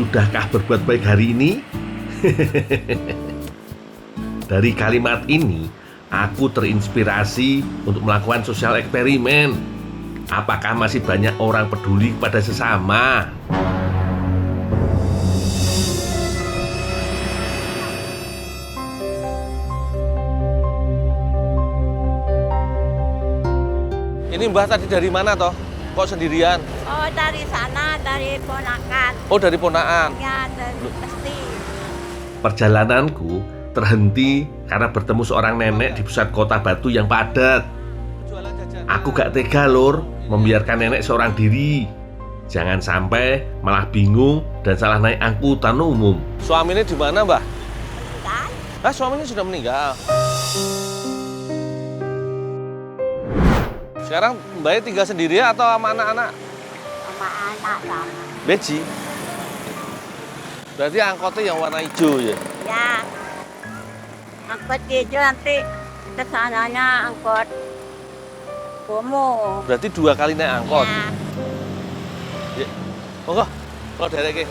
Sudahkah berbuat baik hari ini? Dari kalimat ini, aku terinspirasi untuk melakukan sosial eksperimen. Apakah masih banyak orang peduli kepada sesama? Ini Mbah tadi dari mana toh? Kok sendirian? Oh, dari sana, dari ponakan. Oh, dari ponakan. Ya, dari pasti. Perjalananku terhenti karena bertemu seorang nenek di pusat kota Batu yang padat. Aku gak tega lur membiarkan nenek seorang diri. Jangan sampai malah bingung dan salah naik angkutan umum. Suaminya di mana, Mbah? Meninggal. Ah, suaminya sudah meninggal. Sekarang Mbaknya tinggal sendiri atau sama anak-anak? Sama anak sama. Beji. Berarti angkotnya yang warna hijau ya? Ya. Angkot hijau nanti kesananya angkot Bomo. Berarti 2 kali naik angkot. Ya. Ya. Monggo, kalau derek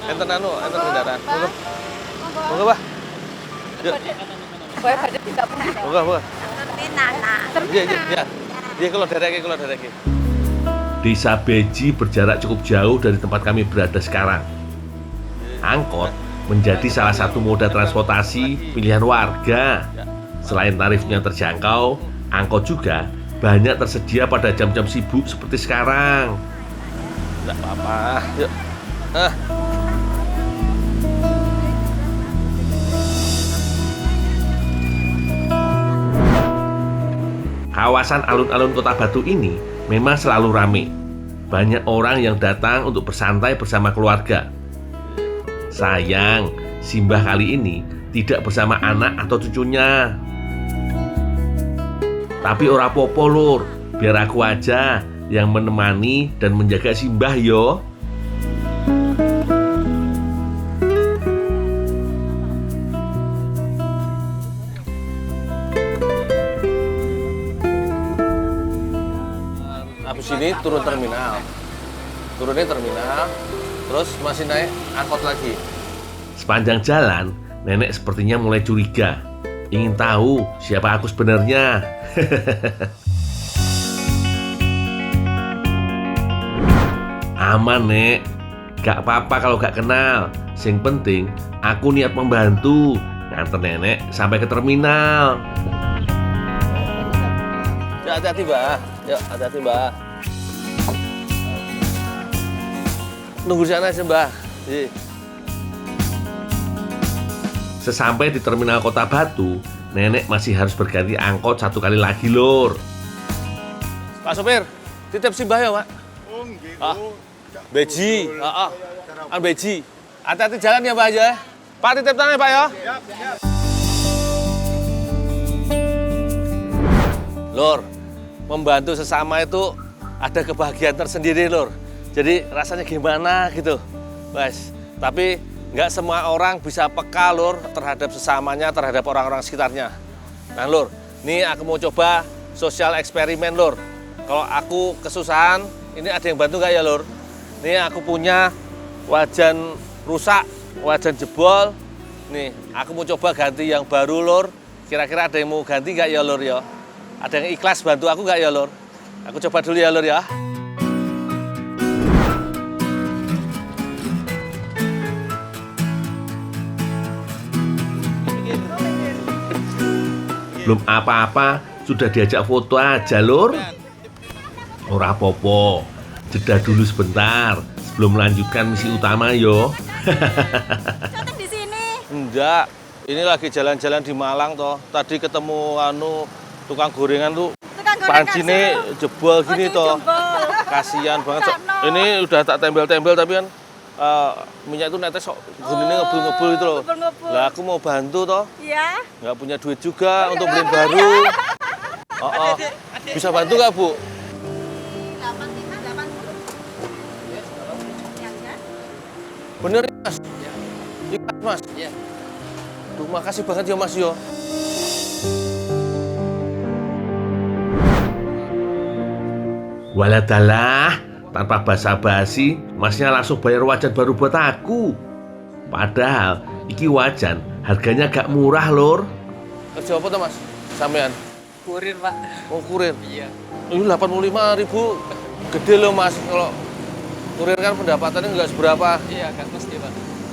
enten kendaraan. Monggo. Monggo, Mbah. Yuk. Monggo. Tapi Nana. Iya. Iya, kalau derek. Desa Beji berjarak cukup jauh dari tempat kami berada sekarang. Angkot menjadi salah satu moda transportasi pilihan warga. Selain tarifnya terjangkau, angkot juga banyak tersedia pada jam-jam sibuk seperti sekarang. Enggak apa-apa. Yuk. Ah. Kawasan alun-alun Kota Batu ini memang selalu ramai. Banyak orang yang datang untuk bersantai bersama keluarga. Sayang, Simbah kali ini tidak bersama anak atau cucunya. Tapi ora popo lur, biar aku aja yang menemani dan menjaga Simbah yo. Habis ini turunnya terminal, terus masih naik angkot lagi. Sepanjang jalan, nenek sepertinya mulai curiga. Ingin tahu siapa aku sebenarnya. Aman, Nek. Gak apa-apa kalau gak kenal. Yang penting, aku niat membantu nganter nenek sampai ke terminal. Ya, hati-hati, Mbak. Yuk, hati-hati, Mbak. Nunggu di sana aja, Mbak. Iya. Sesampai di terminal Kota Batu, nenek masih harus berganti angkot 1 kali lagi, lur. Pak sopir, titip Simbah ya, Pak. Oh, gitu. Beji. Beji. Hati-hati jalan ya, Mbak aja. Pak, titip tangan ya, Pak ya. Siap. Lur, membantu sesama itu ada kebahagiaan tersendiri, Lur. Jadi rasanya gimana gitu. Guys, tapi nggak semua orang bisa peka, Lur, terhadap sesamanya, terhadap orang-orang sekitarnya. Nah, Lur, ini aku mau coba sosial eksperimen, Lur. Kalau aku kesusahan, ini ada yang bantu nggak ya, Lur? Ini aku punya wajan rusak, wajan jebol. Nih, aku mau coba ganti yang baru, Lur. Kira-kira ada yang mau ganti nggak ya, Lur ya? Ada yang ikhlas bantu aku nggak ya, Lur? Aku coba dulu ya, Lur ya. Belum apa-apa, sudah diajak foto aja, lur. Ora popo, jeda dulu sebentar sebelum melanjutkan misi utama yo. Syuting di sini. Enggak, ini lagi jalan-jalan di Malang toh. Tadi ketemu tukang gorengan tuh. Pancinya jebol gini toh. Kasihan banget. Ini udah tak tempel-tempel tapi kan minyak itu netes kok gini ngebul-ngebul gitu loh. Lah aku mau bantu toh. Iya. Nggak punya duit juga untuk beli baru. Oh. Bisa bantu nggak, Bu? 85, 80. Bener ya, Mas? Ikhlas, Mas? Iya. Duh, makasih banget ya, Mas yo. Waladalah, Tanpa basa-basi, masnya langsung bayar wajan baru buat aku. Padahal iki wajan harganya agak murah, Lur. Kerja apa tuh Mas? Sampean? Kurir, Pak. Oh, kurir. Iya. Ini 85.000 gede loh Mas. Kalau kurir kan pendapatannya nggak seberapa. Iya, kan mesti, Pak.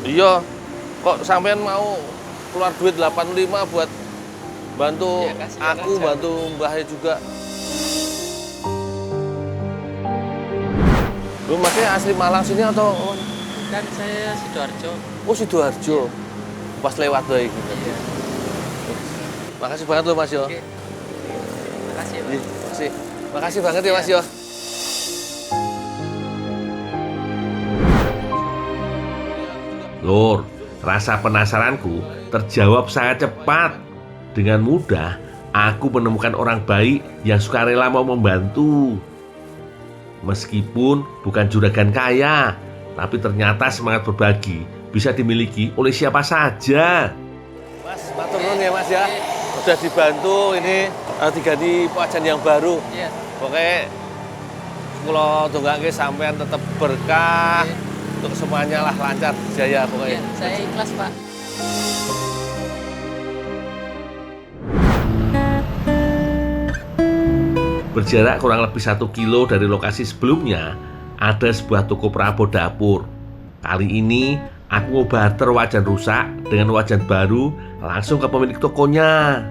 Iya. Kok sampean mau keluar duit 85 buat bantu Iya, kasihan aku, aja. bantu Mbahnya juga. Lu masnya asli Malang sini atau? Kan saya Sidoarjo. Oh, Sidoarjo. Pas lewat baik gitu. Iya. Makasih banget loh Mas yo. Oke. Makasih, Pak. Iya, makasih. Makasih banget ya Mas yo. Lur, rasa penasaranku terjawab sangat cepat. Dengan mudah, aku menemukan orang baik yang sukarela mau membantu. Meskipun bukan juragan kaya, tapi ternyata semangat berbagi bisa dimiliki oleh siapa saja. Mas, matur nuwun ya Mas ya. Udah dibantu ini diganti wajan yang baru. Iya. Pokoknya kalau donggake sampean tetap berkah. Oke. Untuk semuanya lah lancar jaya Iya, pokoknya. saya ikhlas, Pak. Berjarak kurang lebih 1 kilo dari lokasi sebelumnya, ada sebuah toko perabot dapur. Kali ini, aku mau barter wajan rusak dengan wajan baru langsung ke pemilik tokonya.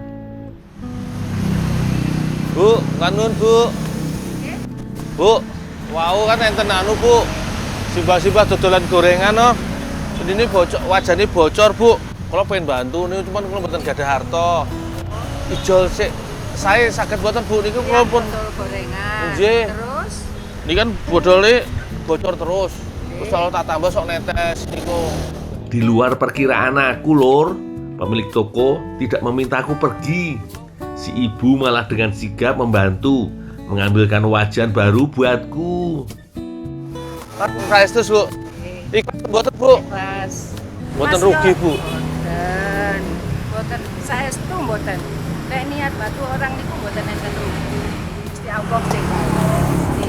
Bu, kanun Bu. Bu, wow kan enten anu Bu. Simbah-simbah dodolan gorengan no. Ini bocor, wajannya bocor Bu. Kalau pengen bantu nih, cuman kalau mboten gak ada harta. Ijol sih. Saya sakit buatan Bu, ini kalau pun gorengan. Nggih. Terus ini kan bodolnya bocor terus. Terus kalau tak tambah sok netes niku. Di luar perkiraan aku, Lur, pemilik toko tidak memintaku pergi. Si ibu malah dengan sigap membantu mengambilkan wajan baru buatku. Kan saestus Bu. Ikhlas mboten Bu. pas. Mboten rugi Bu. Mboten. Mboten saestu mboten. Nek niat bantu orang niku mboten enten rugi. Mesti Allah sing mesti.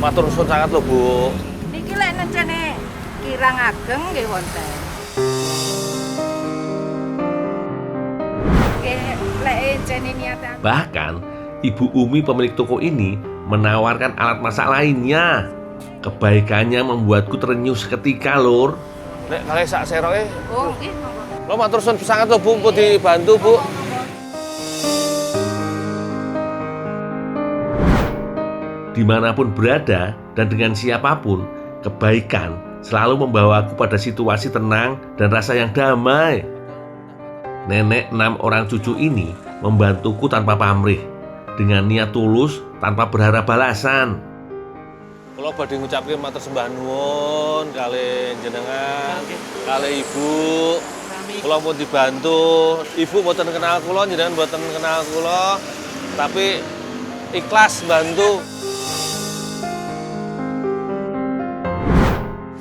Matur nuwun sangat lho Bu. Niki lek nencene kirang ageng nggih wonten. Nggih lek encene niatan. Bahkan, Ibu Umi pemilik toko ini menawarkan alat masak lainnya. Kebaikannya membuatku terenyuh seketika, Lur. Nek kalian sak seroke, Oh nggih monggo. lo matur nuwun sangat lho Bu, kok dibantu Bu. Dimanapun berada dan dengan siapapun, kebaikan selalu membawaku pada situasi tenang dan rasa yang damai. Nenek 6 orang cucu ini membantuku tanpa pamrih, dengan niat tulus tanpa berharap balasan. Kalau badhe ngucapke matur sembah nuwun kali jenengan, kali Ibu. Kula pun dibantu. Ibu mboten kenal kula, jenengan mboten kenal kula, tapi ikhlas bantu.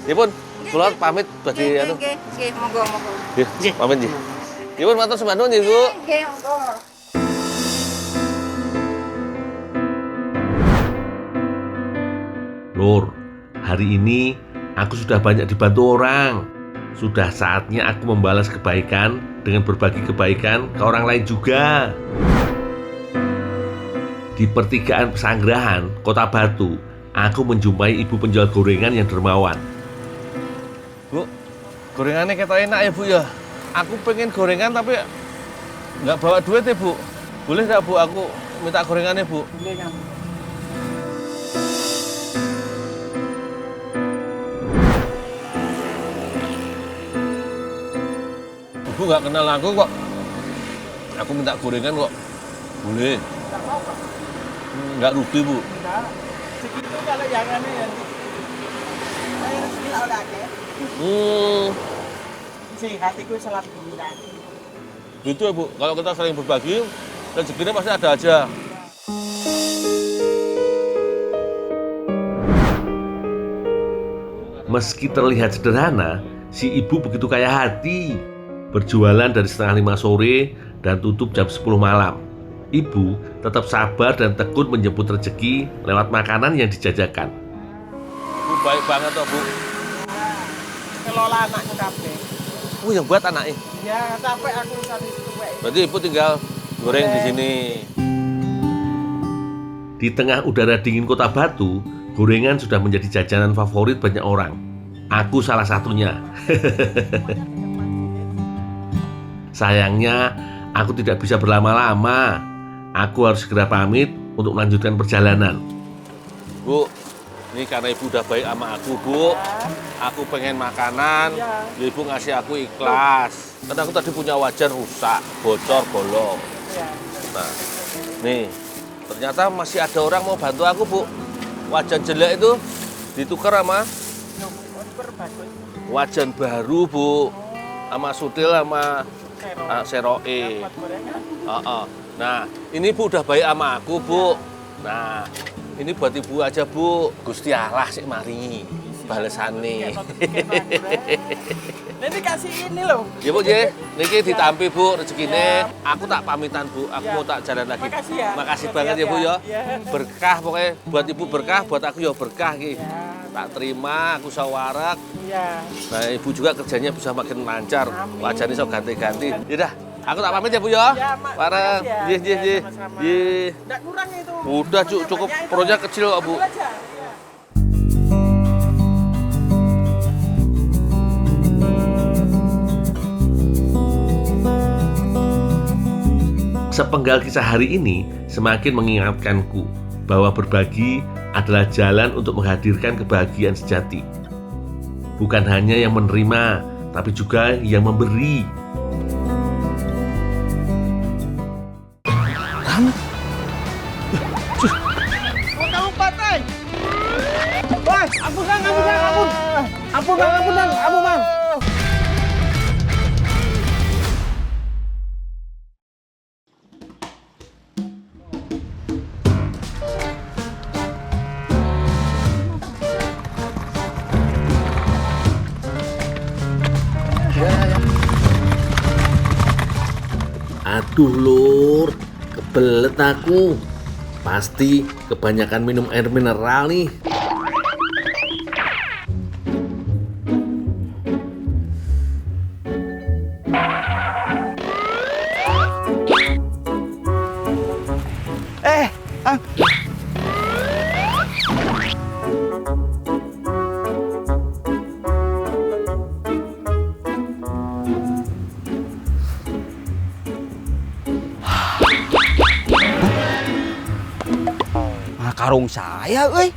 Ipun, kula pamit badhe anu. Nggih, monggo. Nggih, pamit nggih. Ipun matur sembah nuwun nggih, Bu. Nggih, monggo. Lur, hari ini aku sudah banyak dibantu orang. Sudah saatnya aku membalas kebaikan dengan berbagi kebaikan ke orang lain juga. Di pertigaan Pesanggerahan, Kota Batu, aku menjumpai ibu penjual gorengan yang dermawan. Bu, gorengannya ketok enak ya Bu ya. Aku pengen gorengan tapi nggak bawa duit ya Bu. Boleh nggak Bu aku minta gorengannya Bu? Ibu nggak kenal aku kok. Aku minta gorengan kok. Boleh. Nggak rugi Bu. Segitu kalau yang aneh ya. Saya rezeki lah ke. Sih hatiku selalu gembira. Gitu ya Bu. Kalau kita sering berbagi, rezekinya pasti ada aja. Meski terlihat sederhana, si ibu begitu kaya hati. Berjualan dari setengah 5 sore dan tutup jam 10 malam. Ibu tetap sabar dan tekun menjemput rezeki lewat makanan yang dijajakan. baik banget toh, Bu. Kelola anakku kabeh. Oh, yang buat anaknya. Ya, capek aku tadi tuwek. Berarti Ibu tinggal goreng di sini. Di tengah udara dingin kota Batu, gorengan sudah menjadi jajanan favorit banyak orang. Aku salah satunya. Sayangnya, aku tidak bisa berlama-lama. Aku harus segera pamit untuk melanjutkan perjalanan. Bu, ini karena Ibu udah baik sama aku, Bu. Aku pengen makanan, ya Ibu ngasih aku ikhlas. Karena aku tadi punya wajan rusak, bocor, bolong. Nah, nih, ternyata masih ada orang mau bantu aku, Bu. Wajan jelek itu ditukar sama wajan baru, Bu. Sama sutil, sama seroe. Nah, ini Bu udah baik sama aku, Bu. Nah, ini buat Ibu aja, Bu. Gusti Allah sih mari balesane. Nanti kasih ini loh. Ya, Bu, ya. Niki ditampi, Bu, rezekine. Aku tak pamitan, Bu. Aku mau tak jalan lagi. Makasih ya. Makasih banget ya, Bu, ya. Berkah pokoknya. Buat Ibu berkah, buat aku ya berkah iki. Tak terima, aku sawarak. Iya. Nah, Ibu juga kerjanya bisa makin lancar. Wajahnya so ganti-ganti. Yaudah, aku tak pamit ya, Bu, ya. Ya, Mak. Bareng. Makasih ya. Nggih, nggih, nggih. Sama-sama. Nggih. Nggak kurang itu. Udah, cukup Banyaknya itu. perutnya kecil kok, Bu. Ambil aja. Iya. Sepenggal kisah hari ini semakin mengingatkanku bahwa berbagi adalah jalan untuk menghadirkan kebahagiaan sejati. Bukan hanya yang menerima, tapi juga yang memberi. Kamu patah. Wah, ampun Bang, ampun Bang, ampun. Ampun Bang, ampun Bang, ampun Bang. Aduh lur, kebelet aku. Pasti kebanyakan minum air mineral nih. Karung saya, euy.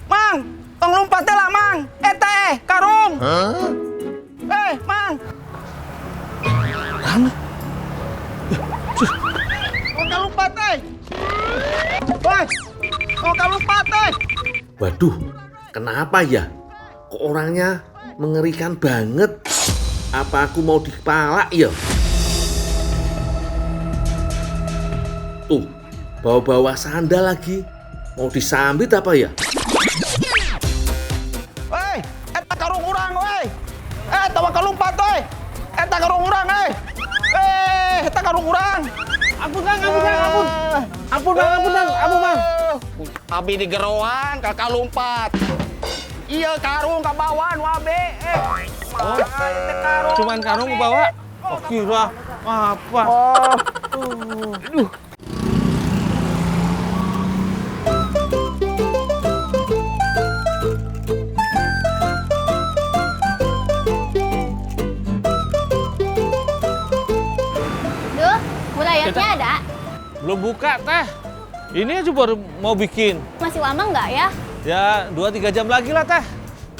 Mang, tong lompat lah, Mang. Teh, karung. Mang. Mau lompat, mau lompat, Waduh, kenapa ya? Kok orangnya mengerikan banget? Apa aku mau dipalak ya? Tuh, bawa-bawa sandal lagi. Mau disambit apa ya? Eta karung urang, tawa kalumpat, eta karung urang, eta karung urang. Ampun, Bang, ampun. Ampun, Bang. Abi digeroan ka kalumpat. Iya, karung kabawan wabe. Cuman karung bawa? Oh, kira apa? Aduh. Bulayaknya ada? Belum buka, Teh. Ini aja baru mau bikin. Masih lama nggak ya? Ya, 2-3 jam lagi lah, Teh.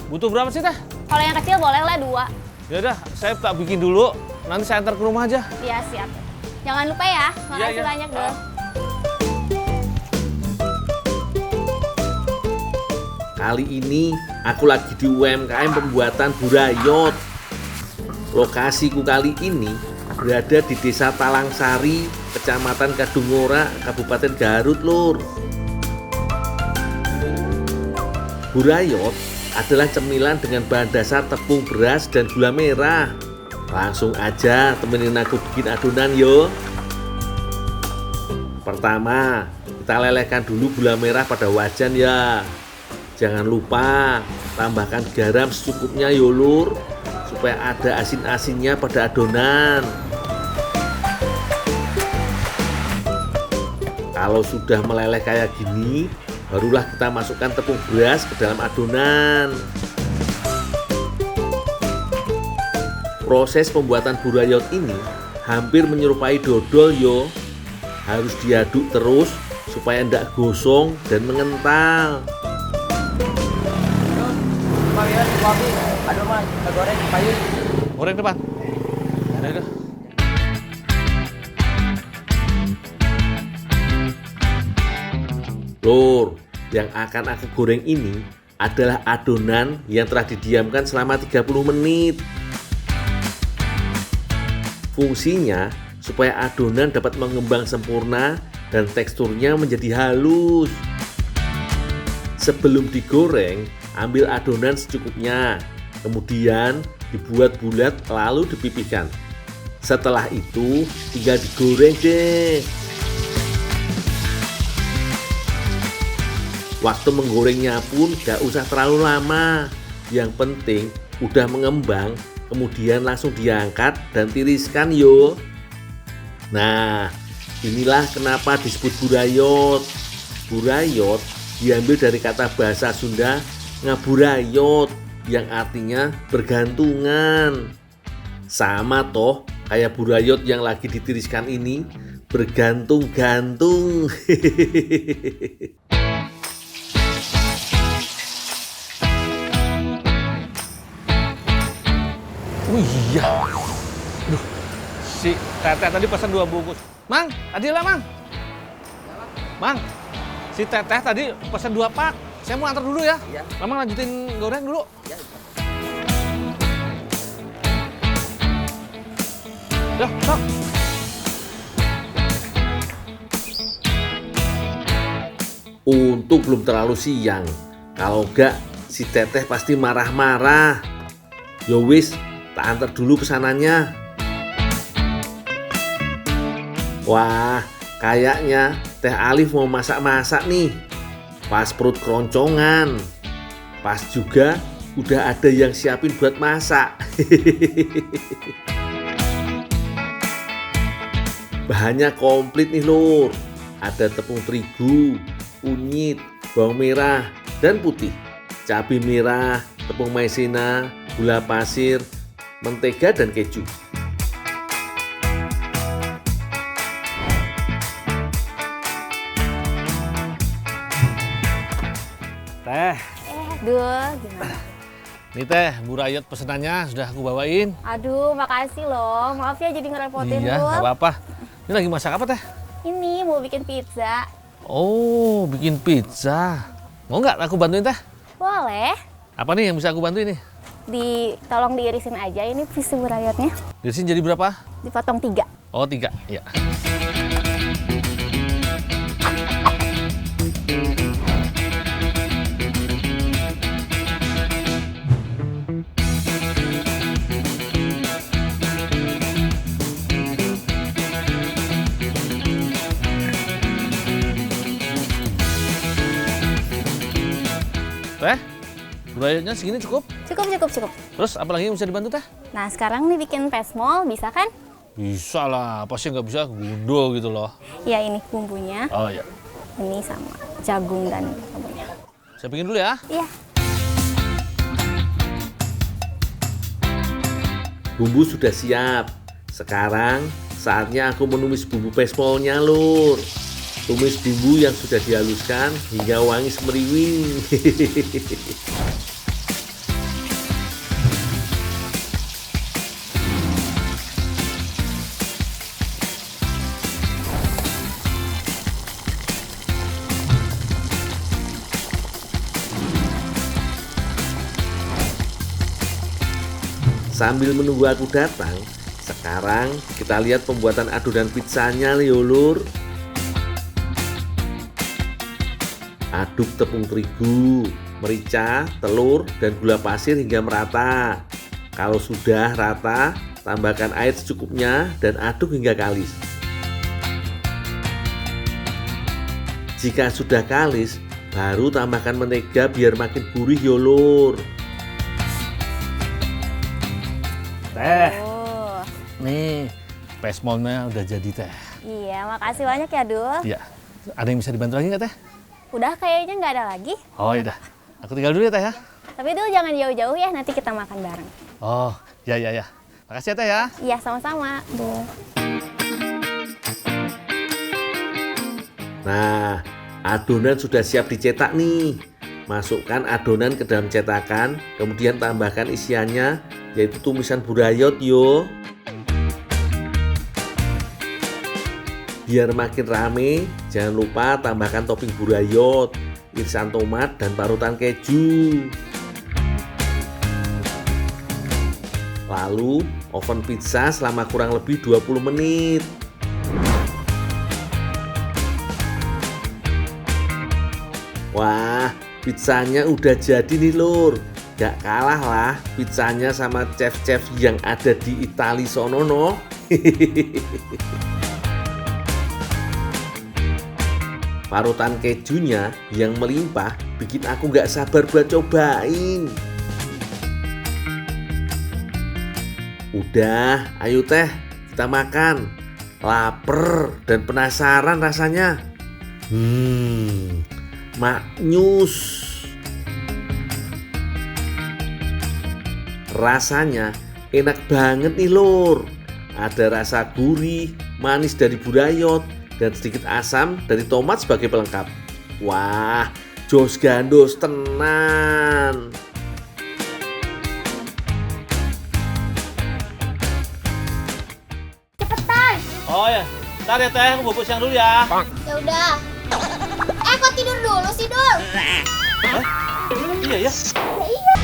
Butuh berapa sih, Teh? Kalau yang kecil boleh lah 2. Ya udah, saya tak bikin dulu. Nanti saya antar ke rumah aja. Iya, siap. Jangan lupa ya. Makasih Iya. banyak, Dul. Kali ini aku lagi di UMKM pembuatan burayot. Lokasiku kali ini berada di Desa Talangsari, Kecamatan Kadungora, Kabupaten Garut, Lur. Burayot adalah cemilan dengan bahan dasar tepung beras dan gula merah. Langsung aja temenin aku bikin adonan yo. Pertama, kita lelehkan dulu gula merah pada wajan ya. Jangan lupa tambahkan garam secukupnya ya lur, supaya ada asin-asinnya pada adonan. Kalau sudah meleleh kayak gini, barulah kita masukkan tepung beras ke dalam adonan. Proses pembuatan burayot ini hampir menyerupai dodol yo. Harus diaduk terus supaya tidak gosong dan mengental. Bang ya, kopi. Aduh mas, goreng payung. Goreng depan. Ada. Lur, yang akan aku goreng ini adalah adonan yang telah didiamkan selama 30 menit. Fungsinya supaya adonan dapat mengembang sempurna dan teksturnya menjadi halus. Sebelum digoreng, ambil adonan secukupnya, kemudian dibuat bulat lalu dipipihkan. Setelah itu tinggal digoreng deh. Waktu menggorengnya pun gak usah terlalu lama. Yang penting udah mengembang, kemudian langsung diangkat dan tiriskan yo. Nah, inilah kenapa disebut burayot. Burayot diambil dari kata bahasa Sunda ngaburayot yang artinya bergantungan. Sama toh kayak burayot yang lagi ditiriskan ini, bergantung-gantung. Oh iya. Aduh, si Teteh tadi pesan 2 bungkus. Mang, adilah Mang. Mang, si Teteh tadi pesan 2 pak. Saya mau antar dulu ya. Iya. Mamang lanjutin goreng dulu. Ya. Dah, sok. Untung belum terlalu siang. Kalau enggak, si Teteh pasti marah-marah. Yo wis, tak antar dulu pesanannya. Wah, kayaknya Teh Alif mau masak-masak nih. Pas perut keroncongan. Pas juga udah ada yang siapin buat masak. Bahannya komplit nih lur. Ada tepung terigu, kunyit, bawang merah, dan putih, cabai merah, tepung maizena, gula pasir, mentega, dan keju. Teh, Aduh, gimana? nih Teh, burayot pesenannya sudah aku bawain. Aduh, makasih loh. Maaf ya jadi ngerepotin Iya, Bul. nggak apa-apa. Ini lagi masak apa Teh? Ini mau bikin pizza. Oh, bikin pizza. Mau nggak aku bantuin Teh? Boleh. Apa nih yang bisa aku bantuin nih? Tolong diirisin aja ini visi burayotnya. Di sini jadi berapa? Dipotong 3. Oh, 3. Ya. Teh, burayotnya segini cukup? Cukup. Terus apa lagi yang bisa dibantu Teh? Nah, sekarang nih bikin pesmol, bisa kan? Bisa lah, pasti nggak bisa gundo gitu loh. Ya, ini bumbunya. Oh ya, Ini sama jagung dan bumbunya. saya bikin dulu ya. Iya. Bumbu sudah siap. Sekarang saatnya aku menumis bumbu pesmolnya lur. Tumis bumbu yang sudah dihaluskan hingga wangi semeriwing. Sambil menunggu aku datang, sekarang kita lihat pembuatan adonan pizzanya yo lur. Aduk tepung terigu, merica, telur, dan gula pasir hingga merata. Kalau sudah rata, tambahkan air secukupnya dan aduk hingga kalis. Jika sudah kalis, baru tambahkan mentega biar makin gurih yo lur. Teh, Oh. nih pesmonnya udah jadi teh. Iya, makasih banyak ya, Dul. Iya, ada yang bisa dibantu lagi nggak teh? Udah kayaknya nggak ada lagi. Oh iya, aku tinggal dulu ya teh ya. Tapi Dul jangan jauh-jauh ya, nanti kita makan bareng. Oh, ya. Makasih ya teh ya. Iya, sama-sama, Dul. Nah, adonan sudah siap dicetak nih. Masukkan adonan ke dalam cetakan, kemudian tambahkan isiannya, yaitu tumisan burayot yo. Biar makin rame, jangan lupa tambahkan topping burayot, irisan tomat, dan parutan keju. Lalu, oven pizza selama kurang lebih 20 menit. Wah, pizzanya udah jadi nih lur. Gak kalah lah pizzanya sama chef-chef yang ada di Itali sono no. Parutan kejunya yang melimpah bikin aku gak sabar buat cobain. Udah, ayo teh, kita makan. Laper dan penasaran rasanya. Maknyus. Rasanya enak banget nih lur. Ada rasa gurih, manis dari burayot, dan sedikit asam dari tomat sebagai pelengkap. Wah, jos gandos tenan. Cepetan. Oh ya, ntar ya teh, aku bubuk siang dulu ya. Ya udah. Kok tidur dulu sih, Dul? Iya ya. Ya iya.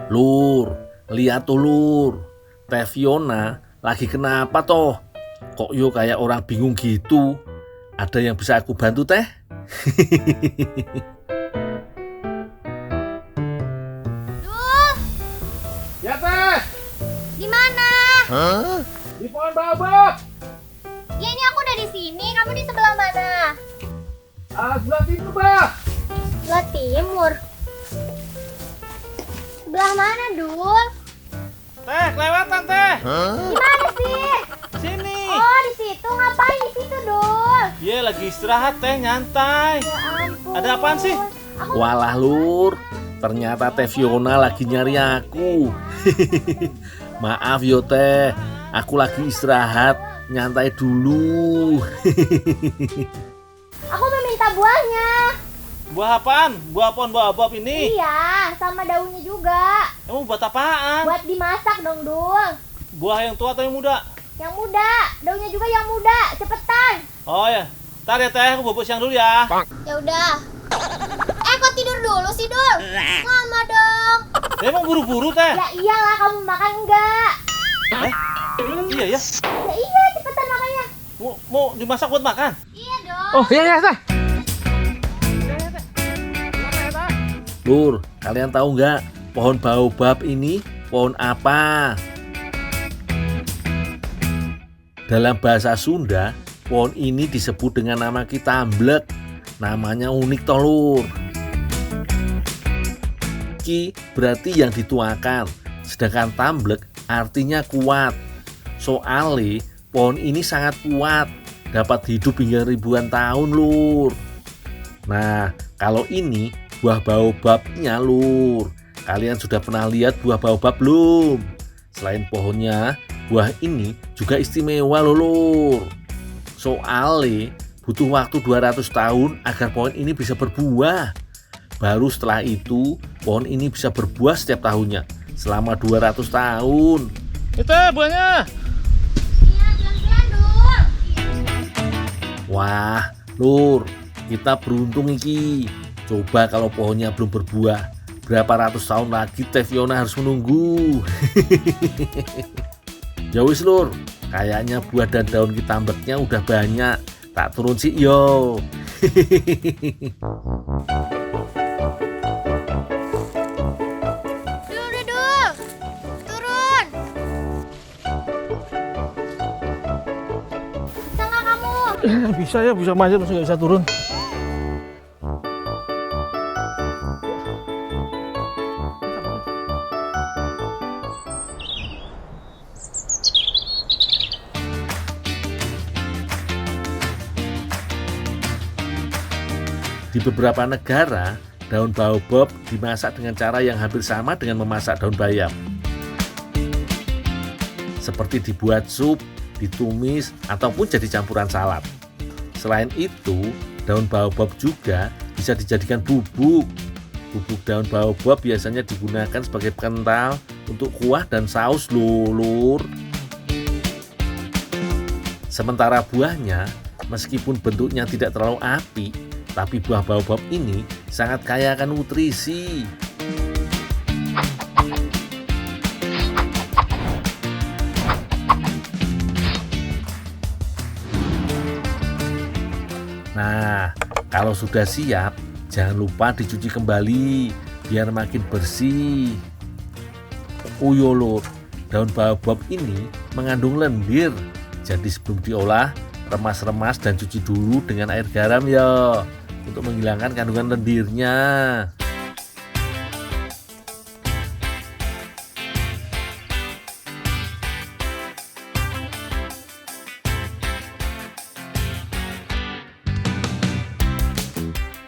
Lur, lihat tuh lur. Teh Fiona lagi kenapa toh? Kok yo kayak orang bingung gitu? Ada yang bisa aku bantu teh? Ya teh, Di mana? di pohon baobab. Ya ini aku udah di sini. Kamu di sebelah mana? Sebelah timur, Bah. Sebelah timur. Sebelah mana, Dul? Teh, kelewatan teh. Di mana sih? Sini. Oh, di situ. Ngapain di situ, Dul? Iya, lagi istirahat teh, nyantai. Ya ampun. Ada apaan sih? Aku Walah lur, ternyata Teh Fiona lagi nyari aku. Maaf yo teh, aku lagi istirahat, nyantai dulu. Aku meminta buahnya. Buah apaan? Buah pohon baobab ini? Iya, sama daunnya juga. Emang buat apaan? Buat dimasak dong, Dul. Buah yang tua atau yang muda? Yang muda, daunnya juga yang muda. Cepetan. Oh ya, ntar ya teh, aku bubuk siang dulu ya. Ya udah. Kok tidur dulu sih, Dul? Lama dong. Emang buru-buru teh? Ya iyalah, kamu makan enggak? Iya ya. Ya iya, cepetan makannya. Mau dimasak buat makan? Iya dong. Oh iya teh. Lur, kalian tahu nggak pohon baobab ini pohon apa? Dalam bahasa Sunda, pohon ini disebut dengan nama kitamblek. Namanya unik toh lur. Ki berarti yang dituakan, sedangkan tamblek artinya kuat. Soalnya pohon ini sangat kuat, dapat hidup hingga ribuan tahun lur. Nah, kalau ini buah baobabnya lur. Kalian sudah pernah lihat buah baobab belum? Selain pohonnya, buah ini juga istimewa loh lur. Soalnya butuh waktu 200 tahun agar pohon ini bisa berbuah. Baru setelah itu, pohon ini bisa berbuah setiap tahunnya selama 200 tahun. Itu buahnya. Iya, pelan-pelan, Dul. Wah, lur, kita beruntung iki. Coba kalau pohonnya belum berbuah, berapa ratus tahun lagi Teh Fiona harus menunggu. Ya wis lur, kayaknya buah dan daun kitambeknya udah banyak. Tak turun sih yo. Bisa ya, bisa manjat terus nggak bisa turun. Di beberapa negara, daun baobab dimasak dengan cara yang hampir sama dengan memasak daun bayam. Seperti dibuat sup, ditumis, ataupun jadi campuran salad. Selain itu, daun baobab juga bisa dijadikan bubuk. Bubuk daun baobab biasanya digunakan sebagai pengental untuk kuah dan saus lur. Sementara buahnya, meskipun bentuknya tidak terlalu apik, tapi buah baobab ini sangat kaya akan nutrisi. Nah, kalau sudah siap, jangan lupa dicuci kembali biar makin bersih. Oh yo lur, daun baobab ini mengandung lendir. Jadi sebelum diolah, remas-remas dan cuci dulu dengan air garam ya, untuk menghilangkan kandungan lendirnya.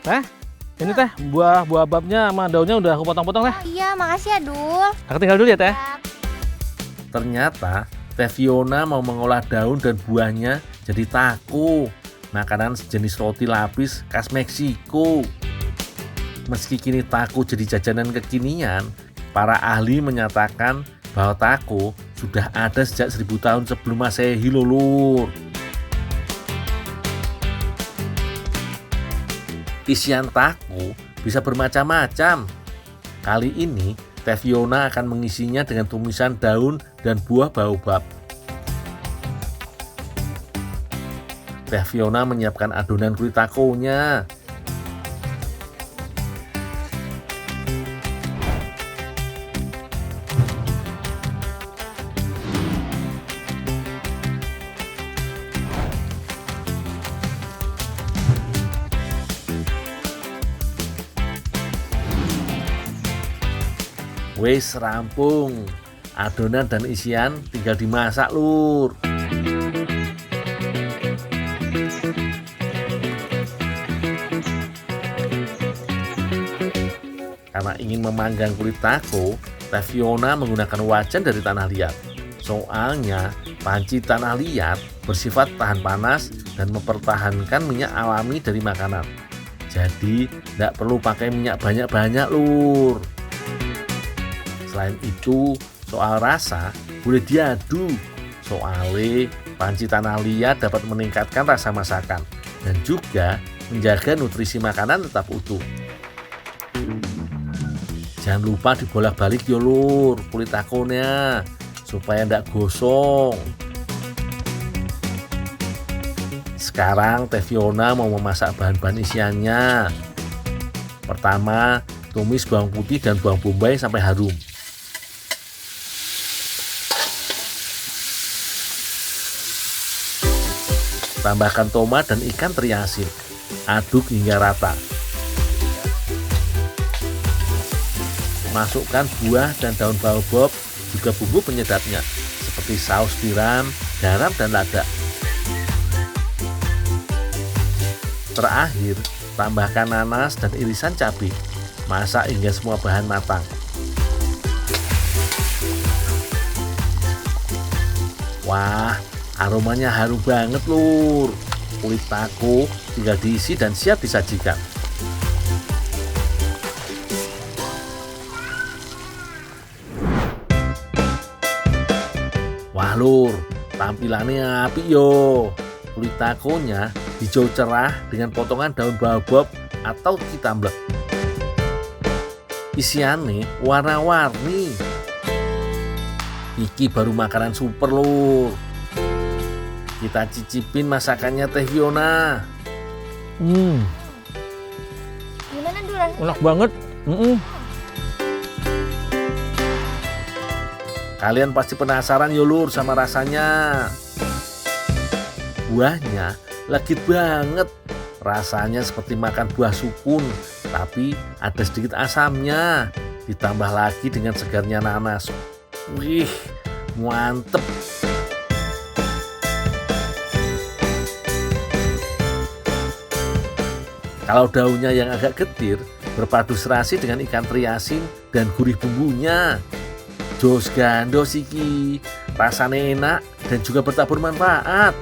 Teh, ini teh buah babnya sama daunnya udah aku potong-potong teh. Iya, makasih ya, Dul. Aku tinggal dulu ya teh. Ya. Ternyata Teh Fiona mau mengolah daun dan buahnya jadi taco, makanan sejenis roti lapis khas Meksiko. Meski kini taco jadi jajanan kekinian, para ahli menyatakan bahwa taco sudah ada sejak 1000 tahun sebelum Masehi lulur. Isian taco bisa bermacam-macam. Kali ini Teh Fiona akan mengisinya dengan tumisan daun dan buah baobab. Teh Fiona menyiapkan adonan kulit taconya. Wes rampung, adonan dan isian tinggal dimasak lur. Karena ingin memanggang kulit taco, Teh Fiona menggunakan wajan dari tanah liat. Soalnya panci tanah liat bersifat tahan panas dan mempertahankan minyak alami dari makanan. Jadi tidak perlu pakai minyak banyak-banyak lur. Selain itu, soal rasa boleh diadu. Soalnya panci tanah liat dapat meningkatkan rasa masakan dan juga menjaga nutrisi makanan tetap utuh. Jangan lupa dibolak-balik yo lur kulit taconya supaya tidak gosong. Sekarang Teh Fiona mau memasak bahan-bahan isiannya. Pertama, tumis bawang putih dan bawang bombay sampai harum. Tambahkan tomat dan ikan teri asin. Aduk hingga rata. Masukkan buah dan daun baobab, juga bumbu penyedapnya, seperti saus tiram, garam, dan lada. Terakhir, tambahkan nanas dan irisan cabai. Masak hingga semua bahan matang. Wah, aromanya harum banget lur. Kulit taco tinggal diisi dan siap disajikan. Wah lur, tampilannya apik yo. Kulit taconya hijau cerah dengan potongan daun baobab atau kitamblek. Isiannya warna-warni. Iki baru makanan super lur. Kita cicipin masakannya Teh Fiona. Gimana, Dul? Enak banget. Kalian pasti penasaran yo lur sama rasanya. Buahnya legit banget. Rasanya seperti makan buah sukun, tapi ada sedikit asamnya. Ditambah lagi dengan segarnya nanas. Wih, mantep. Kalau daunnya yang agak getir, berpadu serasi dengan ikan teri asin dan gurih bumbunya. Jos gandos iki, rasanya enak dan juga bertabur manfaat.